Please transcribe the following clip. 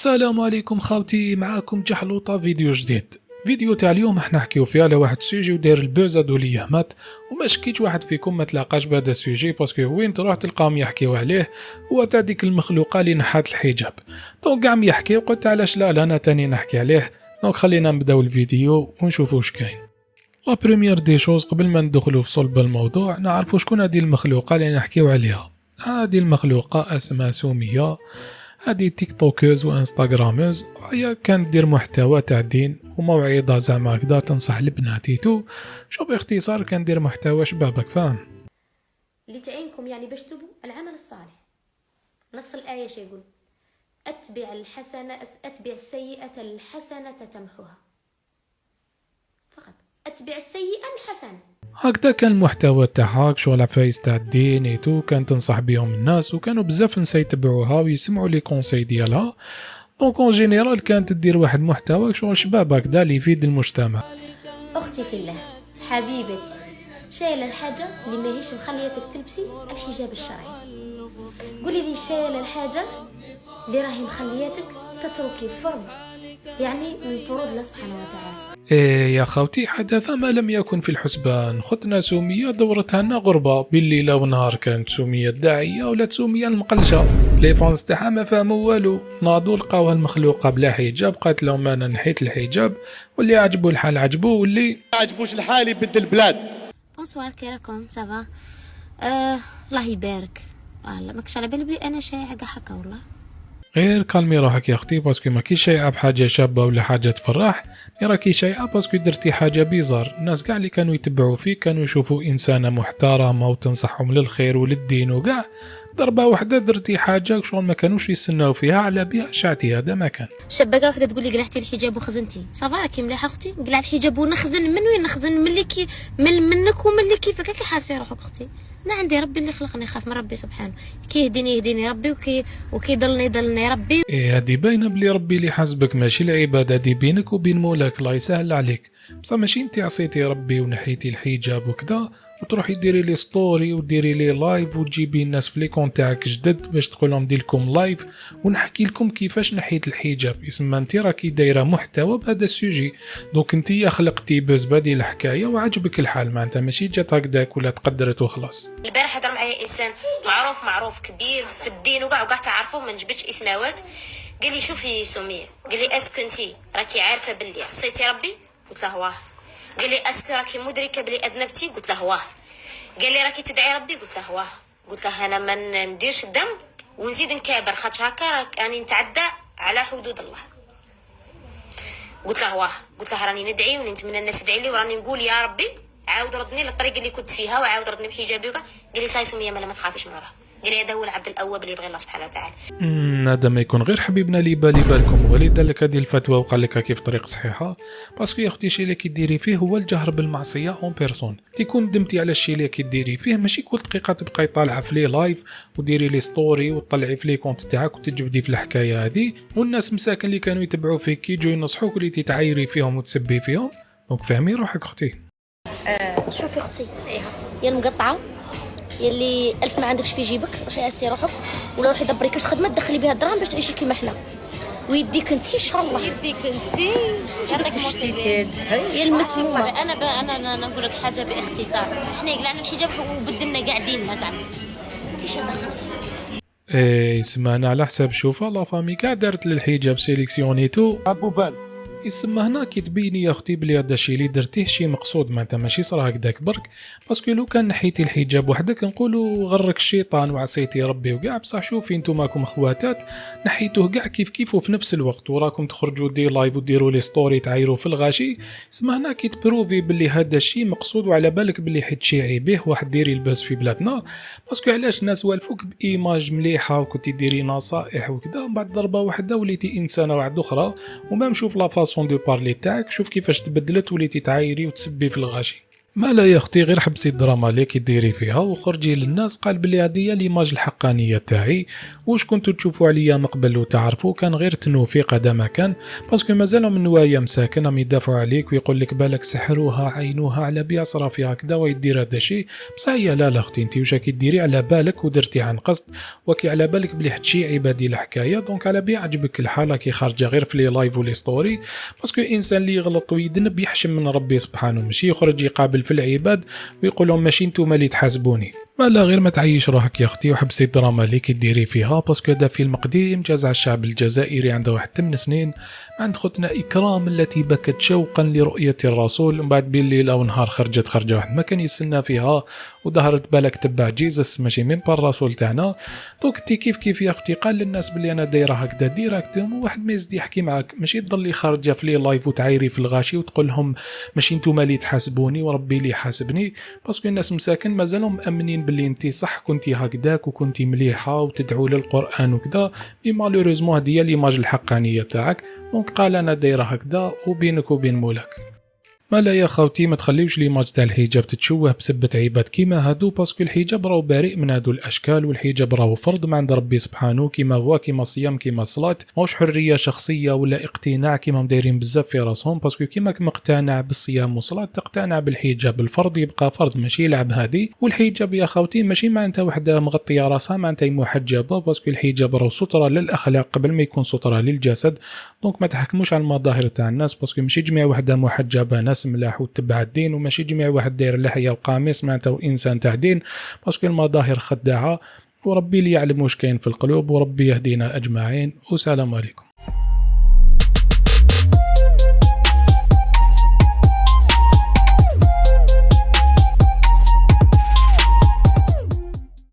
السلام عليكم خاوتي، معاكم جحلوطة فيديو جديد. فيديو تاع اليوم راح نحكيو فيها على واحد السوجي وداير البوز هادو الايامات، وما شكيتش واحد فيكم ما تلاقاش بهذا السوجي باسكو وين تروح تلقاهم يحكيو عليه. هو تاع ديك المخلوقه اللي نحات الحجاب. دونك قام يحكي وقلت علاش لا انا تاني نحكي عليه. دونك خلينا نبداو الفيديو ونشوفوا واش كاين. لا بريمير دي شوز قبل ما ندخلوا في صلب الموضوع نعرفوا شكون هذه المخلوقه اللي نحكيو عليها. هذه المخلوقه اسمها سمية. هذه تيك توكوز وانستغراموز، هي كانت دير محتوى تاع دين وموعظه زعما هكذا تنصح البنات تو. شوف باختصار كان دير محتوى شبابك فاهم. اللي تعينكم يعني باش تبوا العمل الصالح. نص الآية شي يقول: أتبع السيئة الحسنة تمحوها. فقط أتبع السيئة الحسنة. هكذا كان المحتوى تاعها شغل عفايس تاع الدين ايتو، كان تنصح بهم الناس وكانوا بزاف ناس يتبعوها ويسمعوا لي كونساي ديالها. دونك اون جينيرال كانت دير واحد محتوى شغل شباب هكذا اللي يفيد المجتمع. أختي في الله حبيبتي، شايله الحاجة اللي ماهيش مخليتك تلبسي الحجاب الشرعي. قولي لي شايله الحاجة اللي راهي مخليتك تتركي فرض يعني من فروض الله سبحانه وتعالى. إيه يا خوتي، حدث ما لم يكن في الحسبان. ختنا سمية دورتها لنا غربة بالليل ونهار، كانت سمية الداعية ولا سمية المقلشة. لي فانس تاعها ما فهموا والو، ناضوا لقاوها المخلوقة بلا حجاب، قالت لهم انا نحيت الحجاب، واللي عجبو الحال عجبو واللي عجبوش الحال يبدل البلاد. بونسوار كي راكم سافا؟ الله يبارك. والله ماكش على بالي بلي انا شايعه كاع هكا والله. غير كالمي روحك يا اختي باسكو ما كيش شايعه بحاجه شابه ولا حاجه تفرح، راكي شايعه باسكو درتي حاجه بيزار. الناس كاع اللي كانوا يتبعوا فيك كانوا يشوفوا انسانه محترمه وتنصحهم للخير وللدين، وكاع ضربه واحده درتي حاجه شغل ما كانوش يستناو فيها على بها شعتي. هذا ما كان. شابه وحده تقول لي قلعتي الحجاب وخزنتي. صافا راكي مليحه اختي، قلع الحجاب ونخزن. من وين نخزن؟ من اللي منك ومن اللي كيفك. كي حاسه روحك اختي؟ انا عندي ربي اللي خلقني، خاف من ربي سبحانه. كي يهديني ربي وكي يضلني ربي. إيه هادي باينه بلي ربي اللي حاسبك، ماشي العباده دي بينك وبين مولاك الله يسهل عليك. بصح ماشي انت عصيتي ربي ونحيتي الحجاب وكذا وتروحي ديري لي ستوري وديري لي لايف وتجيبي الناس في لي كونت تاعك جدد باش تقول لهم دير لكم لايف ونحكي لكم كيفاش نحيت الحجاب. يسمى انت راكي دايره محتوى بهذا السوجي. دونك انت خلقتي بوز بهذه الحكايه وعجبك الحال، معناتها ماشي جات هكذاك ولا تقدرت وخلاص. البارح هضر معايا انسان معروف كبير في الدين وكاع تعرفوه، ما نجبدش اسماوات. قال لي شوفي سمية، قال لي اسكو انتي راكي عارفه باللي عصيتي ربي؟ قلت له واه. قال لي اسكو راكي مدركه بلي اذنبتي؟ قلت له واه. قال لي راكي تدعي ربي؟ قلت له واه. قلت له انا ما نديرش الذنب ونزيد نكابر، خاطر هكا راني نتعدى على حدود الله. قلت له واه. قلت له راني ندعي ونتمنى الناس تدعي لي وراني نقول يا ربي عاود ردني للطريق اللي كنت فيها وعاود ردني بحجابي وكاع. قال لي ساي سمية ما تخافيش من راه. قال لي هذا هو العبد الاواب اللي يبغي الله سبحانه وتعالى. هذا ما يكون غير حبيبنا اللي بالي بالكم وليد لك هذه الفتوى وقال لك كيف طريق صحيحه. باسكو يا اختي الشيء اللي كديري فيه هو الجهر بالمعصيه اون بيرسون. تكون ندمتي على الشيء اللي كديري فيه، ماشي كل دقيقه تبقاي طالعه في لي لايف وديري لي ستوري وتطلعي في لي كونت تاعك وتجبدي في الحكايه هذه، والناس مساكن اللي كانوا يتبعوا فيك كيجوا ينصحوك اللي تتعايري فيهم وتسبي فيهم. دونك فهمي روحك اختي. شوفي اختي سمعيها يا المقطعه يلي ألف ما عندكش في جيبك، روحي عسي روحك ولا روحي دبري كاش خدمه تدخلي بها الدراهم باش تعيشي كيما حنا. ويديك انتي ان شاء الله يديك انتي يعطيك موسيقى يا المسمومه. انا نقول لك حاجه باختصار، احنا قلعنا الحجاب وبدلنا قاع ديننا زعما. انتي شنو دخلك؟ ايه سمعنا على حساب شوفه لا فامي كاع دارت للحجاب سيليكسيونيتو ابو بال يسمى هنا كي تبيني يا اختي بلي هذا الشيء اللي درتيه شي مقصود، معناتها ماشي صرا هكذاك برك. باسكو لو كان نحيتي الحجاب وحدك نقولوا غرك الشيطان وعصيتي ربي وكاع، بصح شوفي انتم راكم خواتات نحيتوه كاع كيف وفي نفس الوقت وراكم تخرجوا دي لايف وديروا لي ستوري تعايروا في الغاشي. اسمع هنا كي تبروفي بلي هذا الشيء مقصود وعلى بالك بلي حيت شيعي به واحد ديري الباس في بلادنا. باسكو علاش الناس والفوك بايماج مليحه وكنتي ديري نصائح وكذا، من بعد ضربه واحده وليتي انسانه واحده اخرى. وما نشوف لا فاسون دو بارلي تاعك، شوف كيفاش تبدلت وليتي تعايري وتسبي في الغاشي. ما لا يا اختي، غير حبسي الدراما اللي كديري فيها وخرجي للناس، قال بلي هذه هي ليماج الحقانيه تاعي. واش كنتو تشوفوا عليا من قبل وتعرفوا كان غير تنوفيق هذا ما كان، باسكو مازالوا من نوايا مساكن راهم يدافعوا عليك ويقول لك بالك سحروها عينوها على بيا صرا فيها هكذا ويدير هذا الشيء. بصح هي لا اختي، انت واش راكي ديري على بالك ودرتي عن قصد، وكي على بالك بلي حد شي عبادي الحكايه، دونك على بيا عجبك الحاله كي خارجه غير في لي لايف ولي ستوري. باسكو الانسان اللي يغلط ويذنب يحشم من ربي سبحانه، ماشي يخرج يقابل في العباد ويقول لهم ماشي نتوما اللي تحاسبوني. ما لا غير ما تعيش روحك يا اختي وحبسي الدراما اللي كديري فيها، باسكو هذا فيلم قديم جاز على الشعب الجزائري عنده واحد 8 سنين، عند خوتنا إكرام التي بكت شوقا لرؤية الرسول، ومن بعد بالليل أو نهار خرجت خرجة واحد ما كان يستنى فيها وظهرت بالك تبع جيزس ماشي من با الرسول تاعنا. دوك انت كيف يا اختي قال للناس بلي انا دايره هكذا ديراكت، وواحد ما يزيد يحكي معاك، ماشي تضلي خارجه في لي لايف وتعايري في الغاشي وتقول لهم ماشي نتوما اللي تحاسبوني وربي اللي حاسبني، باسكو الناس مساكن مازالهم مأمنين باللي انت صح كنتي هكذاك وكنتي مليحه وتدعو للقران وكذا، مي مالوريزمون هذه هي ليماج الحقانيه تاعك. دونك قال انا دايره هكذا وبينك وبين مولاك. ما لا يا خوتي، ما تخليوش ليماج تاع الحجاب تتشوه بسبة عباد كيما هادو، باسكو الحجاب راهو بريء من هادو الاشكال، والحجاب راهو فرض من عند ربي سبحانه، كيما هو كيما الصيام كيما الصلاه، ماهوش حريه شخصيه ولا اقتناع كيما دايرين بزاف في راسهم، باسكو كيما مقتنع بالصيام والصلاه تقتنع بالحجاب، الفرض يبقى فرض ماشي يلعب هادي. والحجاب يا خوتي ماشي معناتها وحده مغطيه راسها معناتها محجبه، باسكو الحجاب راهو ستره للاخلاق قبل ما يكون ستره للجسد. دونك ما تحكموش على المظاهر تاع الناس، باسكو ماشي جميع وحده محجبه ناس ملاح وتبع الدين، وماشي جميع واحد داير لحيه وقميص معناته انسان تاع دين، باسكو المظاهر خداعه، وربي اللي يعلم واش كاين في القلوب، وربي يهدينا اجمعين، والسلام عليكم.